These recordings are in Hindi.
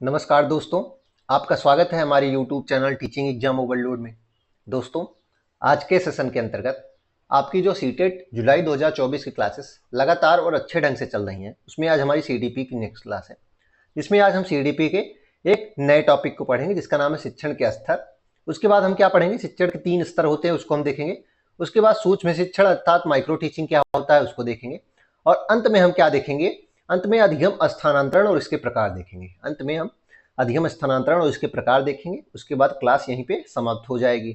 नमस्कार दोस्तों, आपका स्वागत है हमारे YouTube channel teaching exam overload में। दोस्तों, आज के सेशन के अंतर्गत आपकी जो सीटेट जुलाई 2024 की क्लासेस लगातार और अच्छे ढंग से चल रही हैं, उसमें आज हमारी सीडीपी की नेक्स्ट क्लास है, जिसमें आज हम सीडीपी के एक नए टॉपिक को पढ़ेंगे जिसका नाम है शिक्षण के स्तर। उसके बाद हम क्या पढ़ेंगे, शिक्षण के 3 स्तर होते हैं उसको हम देखेंगे। उसके बाद सूक्ष्म शिक्षण अर्थात माइक्रो टीचिंग क्या होता है उसको देखेंगे। और अंत में हम क्या देखेंगे, अंत में अधिगम स्थानांतरण और इसके प्रकार देखेंगे। अंत में हम अधिगम स्थानांतरण और इसके प्रकार देखेंगे। उसके बाद क्लास यहीं पे समाप्त हो जाएगी।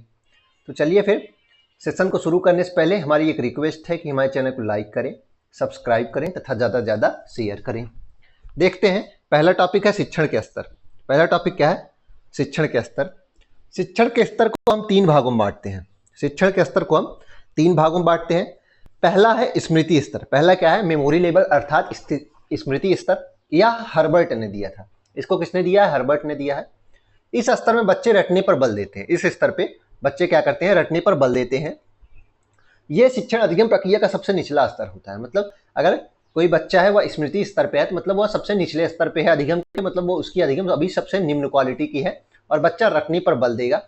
तो चलिए फिर सेशन को शुरू करने से पहले हमारी एक रिक्वेस्ट है कि हमारे चैनल को लाइक करें, सब्सक्राइब करें तथा ज़्यादा से ज़्यादा शेयर करें। देखते हैं, पहला टॉपिक है शिक्षण के स्तर। पहला टॉपिक क्या है, शिक्षण के स्तर। शिक्षण के स्तर को हम 3 भागों में बांटते हैं। शिक्षण के स्तर को हम 3 भागों में बांटते हैं। पहला है स्मृति स्तर। पहला क्या है, मेमोरी लेवल अर्थात स्मृति स्तर। यह हर्बर्ट ने दिया था। इसको किसने दिया है, हर्बर्ट ने दिया है। इस स्तर में बच्चे रटने पर बल देते हैं। इस स्तर पे बच्चे क्या करते हैं, रटने पर बल देते हैं। यह शिक्षण अधिगम प्रक्रिया का सबसे निचला स्तर होता है। मतलब अगर कोई बच्चा है वह स्मृति स्तर पे है तो मतलब वह सबसे निचले स्तर पे है अधिगम के, मतलब वो उसकी अधिगम अभी सबसे निम्न क्वालिटी की है और बच्चा रटने पर बल देगा।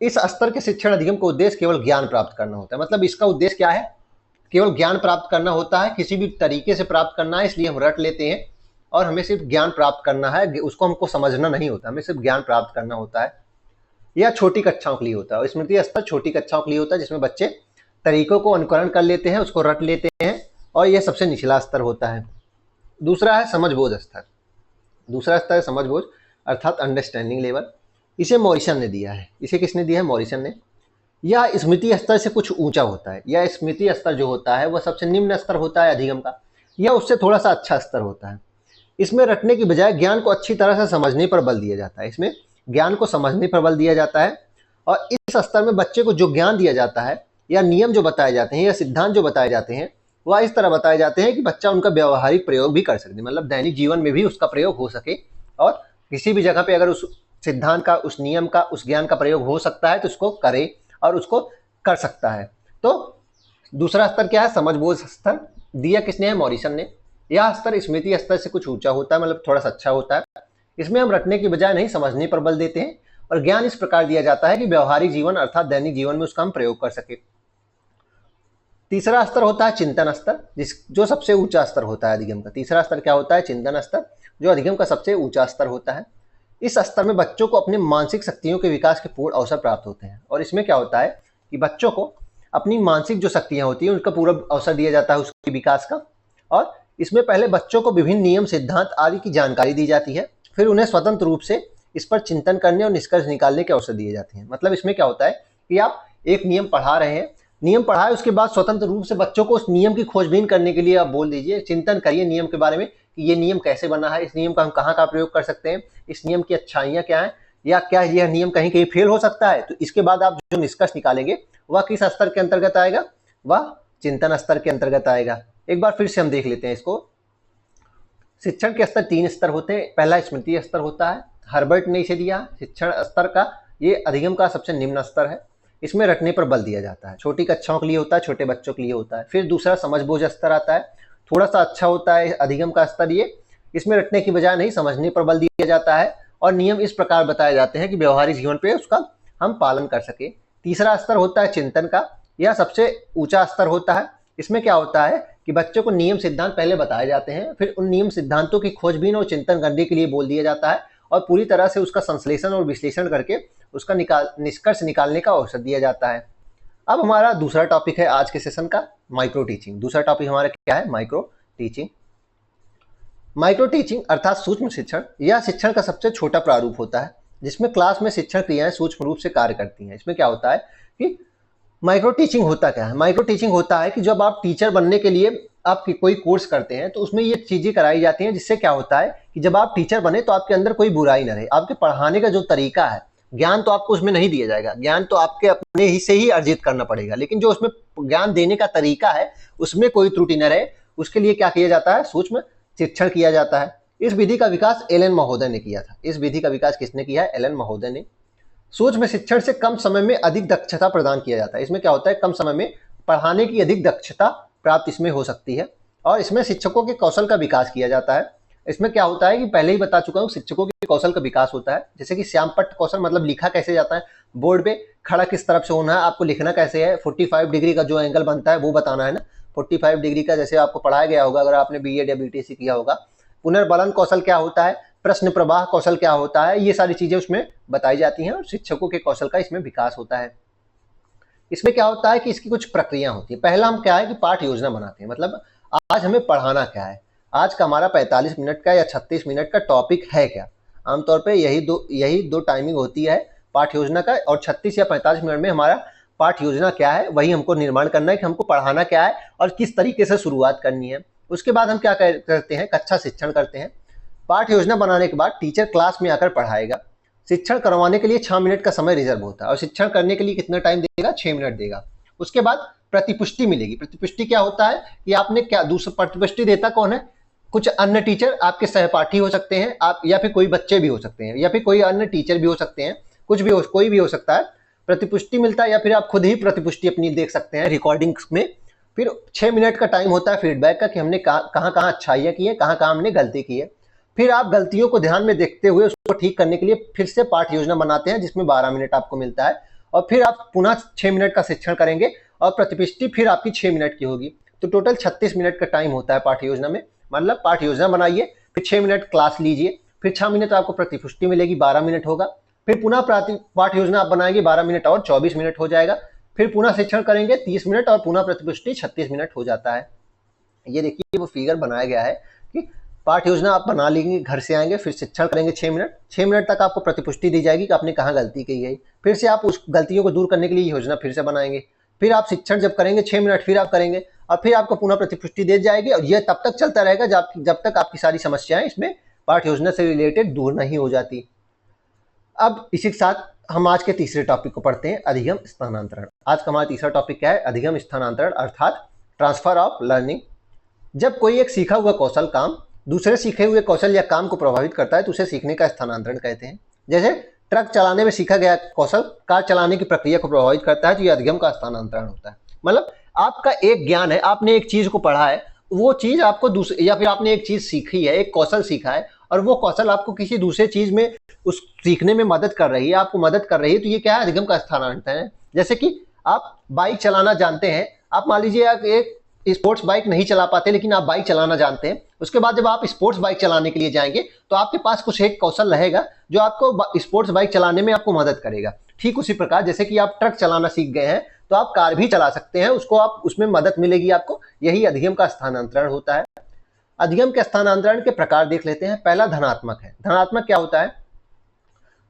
इस स्तर के शिक्षण अधिगम का उद्देश्य केवल ज्ञान प्राप्त करना होता है। मतलब इसका उद्देश्य क्या है, केवल ज्ञान प्राप्त करना होता है, किसी भी तरीके से प्राप्त करना है, इसलिए हम रट लेते हैं और हमें सिर्फ ज्ञान प्राप्त करना है, उसको हमको समझना नहीं होता, हमें सिर्फ ज्ञान प्राप्त करना होता है। यह छोटी कक्षाओं के लिए होता है और स्मृति स्तर छोटी कक्षाओं के लिए होता है, जिसमें बच्चे तरीकों को अनुकरण कर लेते हैं, उसको रट लेते हैं और यह सबसे निचला स्तर होता है। दूसरा है समझबूझ स्तर। दूसरा स्तर है समझबूझ अर्थात अंडरस्टैंडिंग लेवल। इसे मॉरिसन ने दिया है। इसे किसने दिया है, मॉरिसन ने। यह स्मृति स्तर से कुछ ऊंचा होता है। यह स्मृति स्तर जो होता है वह सबसे निम्न स्तर होता है अधिगम का। यह उससे थोड़ा सा अच्छा स्तर होता है। इसमें रटने की बजाय ज्ञान को अच्छी तरह से समझने पर बल दिया जाता है। इसमें ज्ञान को समझने पर बल दिया जाता है और इस स्तर में बच्चे को जो ज्ञान दिया जाता है या नियम जो बताए जाते हैं या सिद्धांत जो बताए जाते हैं वह इस तरह बताए जाते हैं कि बच्चा उनका व्यावहारिक प्रयोग भी कर सके, मतलब दैनिक जीवन में भी उसका प्रयोग हो सके और किसी भी जगह पे अगर उस सिद्धांत का, उस नियम का, उस ज्ञान का प्रयोग हो सकता है तो उसको करे और उसको कर सकता है। तो दूसरा स्तर क्या है, समझबूझ स्तर। दिया किसने है, मॉरिसन ने। यह स्तर स्मृति स्तर से कुछ ऊंचा होता है, मतलब थोड़ा सा अच्छा होता है। इसमें हम रटने की बजाय नहीं समझने पर बल देते हैं और ज्ञान इस प्रकार दिया जाता है कि व्यवहारिक जीवन अर्थात दैनिक जीवन में उसका हम प्रयोग कर सके। तीसरा स्तर होता है चिंतन स्तर, जो सबसे ऊंचा स्तर होता है अधिगम का। तीसरा स्तर क्या होता है, चिंतन स्तर, जो अधिगम का सबसे ऊंचा स्तर होता है। इस स्तर में बच्चों को अपनी मानसिक शक्तियों के विकास के पूर्ण अवसर प्राप्त होते हैं और इसमें क्या होता है कि बच्चों को अपनी मानसिक जो शक्तियां होती हैं उनका पूरा अवसर दिया जाता है उसके विकास का। और इसमें पहले बच्चों को विभिन्न नियम, सिद्धांत आदि की जानकारी दी जाती है, फिर उन्हें स्वतंत्र रूप से इस पर चिंतन करने और निष्कर्ष निकालने के अवसर दिए जाते हैं। मतलब इसमें क्या होता है कि आप एक नियम पढ़ा रहे हैं, नियम पढ़ाए, उसके बाद स्वतंत्र रूप से बच्चों को उस नियम की खोजबीन करने के लिए आप बोल दीजिए, चिंतन करिए नियम के बारे में कि ये नियम कैसे बना है, इस नियम का हम कहाँ का प्रयोग कर सकते हैं, इस नियम की अच्छाइयाँ क्या हैं, या क्या यह नियम कहीं कहीं फेल हो सकता है। तो इसके बाद आप जो निष्कर्ष निकालेंगे वह किस स्तर के अंतर्गत आएगा, वह चिंतन स्तर के अंतर्गत आएगा। एक बार फिर से हम देख लेते हैं इसको। शिक्षण के स्तर 3 स्तर होते हैं। पहला स्मृति स्तर होता है, हर्बर्ट ने इसे दिया शिक्षण स्तर का। ये अधिगम का सबसे निम्न स्तर है। इसमें रटने पर बल दिया जाता है, छोटी कक्षाओं के लिए होता है, छोटे बच्चों के लिए होता है। फिर दूसरा समझबूझ स्तर आता है, थोड़ा सा अच्छा होता है अधिगम का स्तर ये। इसमें रटने की बजाय नहीं समझने पर बल दिया जाता है और नियम इस प्रकार बताए जाते हैं कि व्यवहारिक जीवन पे उसका हम पालन कर सके। तीसरा स्तर होता है चिंतन का। यह सबसे ऊंचा स्तर होता है। इसमें क्या होता है कि बच्चों को नियम सिद्धांत पहले बताए जाते हैं, फिर उन नियम सिद्धांतों की खोजबीन और चिंतन करने के लिए बोल दिया जाता है और पूरी तरह से उसका संश्लेषण और विश्लेषण करके उसका निष्कर्ष निकालने का अवसर दिया जाता है। अब हमारा दूसरा टॉपिक है आज के सेशन का, माइक्रो टीचिंग। दूसरा टॉपिक हमारा क्या है, माइक्रो टीचिंग। माइक्रो टीचिंग अर्थात सूक्ष्म शिक्षण, यह शिक्षण का सबसे छोटा प्रारूप होता है जिसमें क्लास में शिक्षण क्रियाएं सूक्ष्म रूप से कार्य करती हैं। इसमें क्या होता है कि माइक्रो टीचिंग होता क्या है, माइक्रो टीचिंग होता है कि जब आप टीचर बनने के लिए आप कोई कोर्स करते हैं तो उसमें ये चीजें कराई जाती हैं जिससे क्या होता है कि जब आप टीचर बने तो आपके अंदर कोई बुराई न रहे। आपके पढ़ाने का जो तरीका है, ज्ञान तो आपको उसमें नहीं दिया जाएगा, ज्ञान तो आपके अपने ही से ही अर्जित करना पड़ेगा, लेकिन जो उसमें ज्ञान देने का तरीका है उसमें कोई त्रुटि न रहे, उसके लिए क्या किया जाता है, सूक्ष्म शिक्षण किया जाता है। इस विधि का विकास एलन महोदय ने किया था। इस विधि का विकास किसने किया है, एलन महोदय ने। सूक्ष्म शिक्षण से कम समय में अधिक दक्षता प्रदान किया जाता है। इसमें क्या होता है, कम समय में पढ़ाने की अधिक दक्षता प्राप्त इसमें हो सकती है और इसमें शिक्षकों के कौशल का विकास किया जाता है। इसमें क्या होता है कि पहले ही बता चुका हूँ, शिक्षकों के कौशल का विकास होता है। जैसे कि श्यामपट्ट कौशल मतलब लिखा कैसे जाता है, बोर्ड पे खड़ा किस तरफ से होना है, आपको लिखना कैसे है, 45 डिग्री का जो एंगल बनता है वो बताना है ना, 45 डिग्री का, जैसे आपको पढ़ाया गया होगा अगर आपने बीएड या बीटीसी किया होगा। पुनर्बलन कौशल क्या होता है, प्रश्न प्रवाह कौशल क्या होता है, ये सारी चीजें उसमें बताई जाती हैं और शिक्षकों के कौशल का इसमें विकास होता है। इसमें क्या होता है कि इसकी कुछ प्रक्रिया होती है। पहला हम क्या है कि पाठ योजना बनाते हैं, मतलब आज हमें पढ़ाना क्या है, आज का हमारा 45 मिनट का या 36 मिनट का टॉपिक है क्या। आमतौर पे यही दो टाइमिंग होती है पाठ योजना का, और 36 या 45 मिनट में हमारा पाठ योजना क्या है वही हमको निर्माण करना है कि हमको पढ़ाना क्या है और किस तरीके से शुरुआत करनी है। उसके बाद हम क्या करते हैं, कक्षा शिक्षण करते हैं। पाठ योजना बनाने के बाद टीचर क्लास में आकर पढ़ाएगा। शिक्षण करवाने के लिए 6 मिनट का समय रिजर्व होता है और शिक्षण करने के लिए कितना टाइम देगा, 6 मिनट देगा। उसके बाद प्रतिपुष्टि मिलेगी। प्रतिपुष्टि क्या होता है कि आपने क्या दूसरा, प्रतिपुष्टि देता कौन है, कुछ अन्य टीचर, आपके सहपाठी हो सकते हैं आप, या फिर कोई बच्चे भी हो सकते हैं, या फिर कोई अन्य टीचर भी हो सकते हैं, कुछ भी हो, कोई भी हो सकता है। प्रतिपुष्टि मिलता है या फिर आप खुद ही प्रतिपुष्टि अपनी देख सकते हैं रिकॉर्डिंग्स में। फिर 6 मिनट का टाइम होता है फीडबैक का कि हमने कहाँ कहाँ अच्छाइयाँ की है, कहाँ कहाँ हमने गलती की है। फिर आप गलतियों को ध्यान में देखते हुए उसको ठीक करने के लिए फिर से पाठ योजना बनाते हैं जिसमें 12 मिनट आपको मिलता है, और फिर आप पुनः 6 मिनट का शिक्षण करेंगे और प्रतिपुष्टि फिर आपकी 6 मिनट की होगी। तो टोटल 36 मिनट का टाइम होता है पाठ योजना में। मतलब पाठ योजना बनाइए, फिर 6 मिनट क्लास लीजिए, फिर 6 मिनट आपको प्रतिपुष्टि मिलेगी, 12 मिनट होगा। फिर पुनः पाठ योजना आप बनाएंगे 12 मिनट और 24 मिनट हो जाएगा। फिर पुनः शिक्षण करेंगे 30 मिनट और पुनः प्रतिपुष्टि 36 मिनट हो जाता है। ये देखिए वो फिगर बनाया गया है कि पाठ योजना आप बना लेंगे, घर से आएंगे, फिर शिक्षण करेंगे 6 मिनट, 6 मिनट तक आपको प्रतिपुष्टि दी जाएगी कि आपने कहाँ गलती की है। फिर से आप उस गलतियों को दूर करने के लिए योजना फिर से बनाएंगे। फिर आप शिक्षण जब करेंगे 6 मिनट फिर आप करेंगे और फिर आपको पुनः प्रतिपुष्टि दे जाएगी, और यह तब तक चलता रहेगा जब तक आपकी सारी समस्याएं इसमें पाठ योजना से रिलेटेड दूर नहीं हो जाती। अब इसी के साथ हम आज के तीसरे टॉपिक को पढ़ते हैं, अधिगम स्थानांतरण। आज का हमारा तीसरा टॉपिक क्या है, अधिगम स्थानांतरण अर्थात ट्रांसफर ऑफ लर्निंग। जब कोई एक सीखा हुआ कौशल काम दूसरे सीखे हुए कौशल या काम को प्रभावित करता है तो उसे सीखने का स्थानांतरण कहते हैं। जैसे ट्रक चलाने में सीखा गया कौशल कार चलाने की प्रक्रिया को प्रभावित करता है तो यह अधिगम का स्थानांतरण होता है। मतलब आपका एक ज्ञान है, आपने एक चीज को पढ़ा है, वो चीज आपको दूसरे, या फिर आपने एक चीज सीखी है, एक कौशल सीखा है और वो कौशल आपको किसी दूसरे चीज में उस सीखने में मदद कर रही है, आपको मदद कर रही है, तो ये क्या है, अधिगम का स्थानांतरण है। जैसे कि आप बाइक चलाना जानते हैं, आप मान लीजिए आप एक स्पोर्ट्स बाइक नहीं चला पाते लेकिन आप बाइक चलाना जानते हैं। उसके बाद जब आप स्पोर्ट्स बाइक चलाने के लिए जाएंगे तो आपके पास कुछ एक कौशल रहेगा जो आपको स्पोर्ट्स बाइक चलाने में आपको मदद करेगा। ठीक उसी प्रकार जैसे कि आप ट्रक चलाना सीख गए हैं तो आप कार भी चला सकते हैं, उसको आप उसमें मदद मिलेगी आपको। यही अधिगम का स्थानांतरण होता है। अधिगम के स्थानांतरण के प्रकार देख लेते हैं। पहला धनात्मक है। धनात्मक क्या होता है,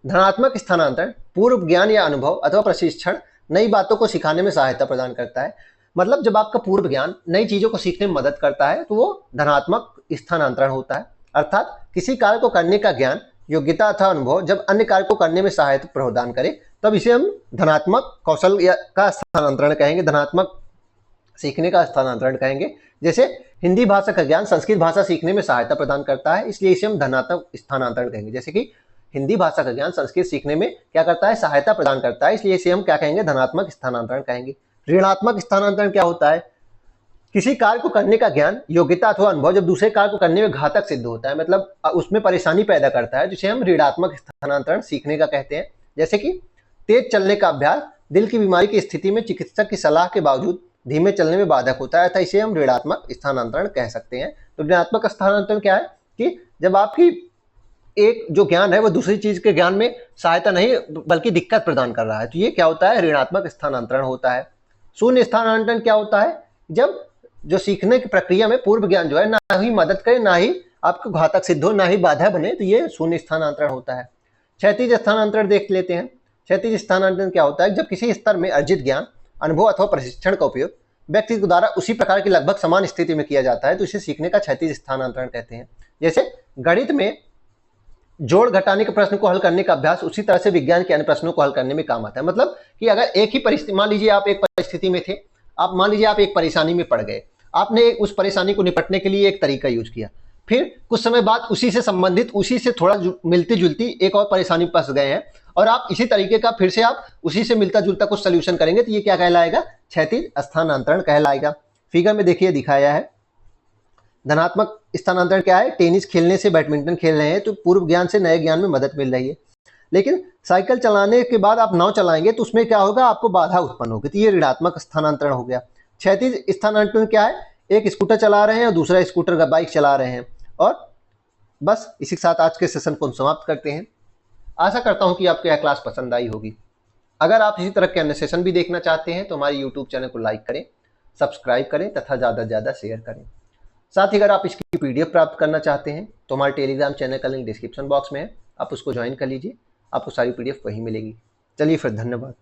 धनात्मक स्थानांतरण पूर्व ज्ञान या अनुभव अथवा प्रशिक्षण नई बातों को सिखाने में सहायता प्रदान करता है। मतलब जब आपका पूर्व ज्ञान नई चीजों को सीखने में मदद करता है तो वो धनात्मक स्थानांतरण होता है। अर्थात किसी कार्य को करने का ज्ञान, योग्यता अथवा अनुभव जब अन्य कार्य को करने में सहायता प्रदान करे तब इसे हम धनात्मक कौशल का स्थानांतरण कहेंगे, धनात्मक सीखने का स्थानांतरण कहेंगे। जैसे हिंदी भाषा का ज्ञान संस्कृत भाषा सीखने में सहायता प्रदान करता है, इसलिए इसे हम धनात्मक स्थानांतरण कहेंगे। जैसे कि हिंदी भाषा का ज्ञान संस्कृत सीखने में क्या करता है, सहायता प्रदान करता है, इसलिए इसे हम क्या कहेंगे, धनात्मक स्थानांतरण कहेंगे। ऋणात्मक स्थानांतरण क्या होता है, किसी कार्य को करने का ज्ञान, योग्यता अथवा अनुभव जब दूसरे कार्य को करने में घातक सिद्ध होता है, मतलब उसमें परेशानी पैदा करता है, जिसे हम ऋणात्मक स्थानांतरण सीखने का कहते हैं। जैसे कि तेज चलने का अभ्यास दिल की बीमारी की स्थिति में चिकित्सक की सलाह के बावजूद धीमे चलने में बाधक होता है, अतः इसे हम ऋणात्मक स्थानांतरण कह सकते हैं। तो ऋणात्मक स्थानांतरण क्या है कि जब आपकी एक जो ज्ञान है वो दूसरी चीज के ज्ञान में सहायता नहीं बल्कि दिक्कत प्रदान कर रहा है, तो ये क्या होता है, ऋणात्मक स्थानांतरण होता है। शून्य स्थानांतरण क्या होता है, जब जो सीखने की प्रक्रिया में पूर्व ज्ञान जो है ना ही मदद करे ना ही आपको घातक सिद्ध हो ना ही बाधा बने, तो ये शून्य स्थानांतरण होता है। क्षैतिज स्थानांतरण देख लेते हैं। क्षैतिज स्थानांतरण क्या होता है, जब किसी स्तर में अर्जित ज्ञान, अनुभव अथवा प्रशिक्षण का उपयोग व्यक्ति के द्वारा उसी प्रकार की लगभग समान स्थिति में किया जाता है तो इसे सीखने का क्षैतिज स्थानांतरण कहते हैं। जैसे गणित में जोड़ घटाने के प्रश्न को हल करने का अभ्यास उसी तरह से विज्ञान के अन्य प्रश्नों को हल करने में काम आता है। मतलब कि अगर एक ही परिस्थिति, मान लीजिए आप एक परिस्थिति में थे, आप मान लीजिए आप एक परेशानी में पड़ गए, आपने उस परेशानी को निपटने के लिए एक तरीका यूज किया, फिर कुछ समय बाद उसी से संबंधित, उसी से थोड़ा मिलती जुलती एक और परेशानी फंस गए हैं और आप इसी तरीके का फिर से आप उसी से मिलता जुलता कुछ सोल्यूशन करेंगे, तो ये क्या कहलाएगा, क्षैतिज स्थानांतरण कहलाएगा। फिगर में देखिए दिखाया है, धनात्मक स्थानांतरण क्या है? टेनिस खेलने से बैडमिंटन खेल रहे हैं तो पूर्व ज्ञान से नए ज्ञान में मदद मिल रही है। लेकिन साइकिल चलाने के बाद आप नाव चलाएंगे तो उसमें क्या होगा? आपको बाधा उत्पन्न होगी, तो ये ऋणात्मक स्थानांतरण हो गया। क्षैतिज स्थानांतरण क्या है? एक स्कूटर चला रहे हैं और दूसरा स्कूटर का बाइक चला रहे हैं। और बस इसी के साथ आज के सेशन को हम समाप्त करते हैं। आशा करता हूं कि आपको यह क्लास पसंद आई होगी। अगर आप इसी तरह के अन्य सेशन भी देखना चाहते हैं तो हमारे यूट्यूब चैनल को लाइक करें, सब्सक्राइब करें तथा ज़्यादा से ज़्यादा शेयर करें। साथ ही अगर आप इसकी पीडीएफ प्राप्त करना चाहते हैं तो हमारे टेलीग्राम चैनल का लिंक डिस्क्रिप्शन बॉक्स में है, आप उसको ज्वाइन कर लीजिए, आपको सारी पीडीएफ वहीं मिलेगी। चलिए फिर, धन्यवाद।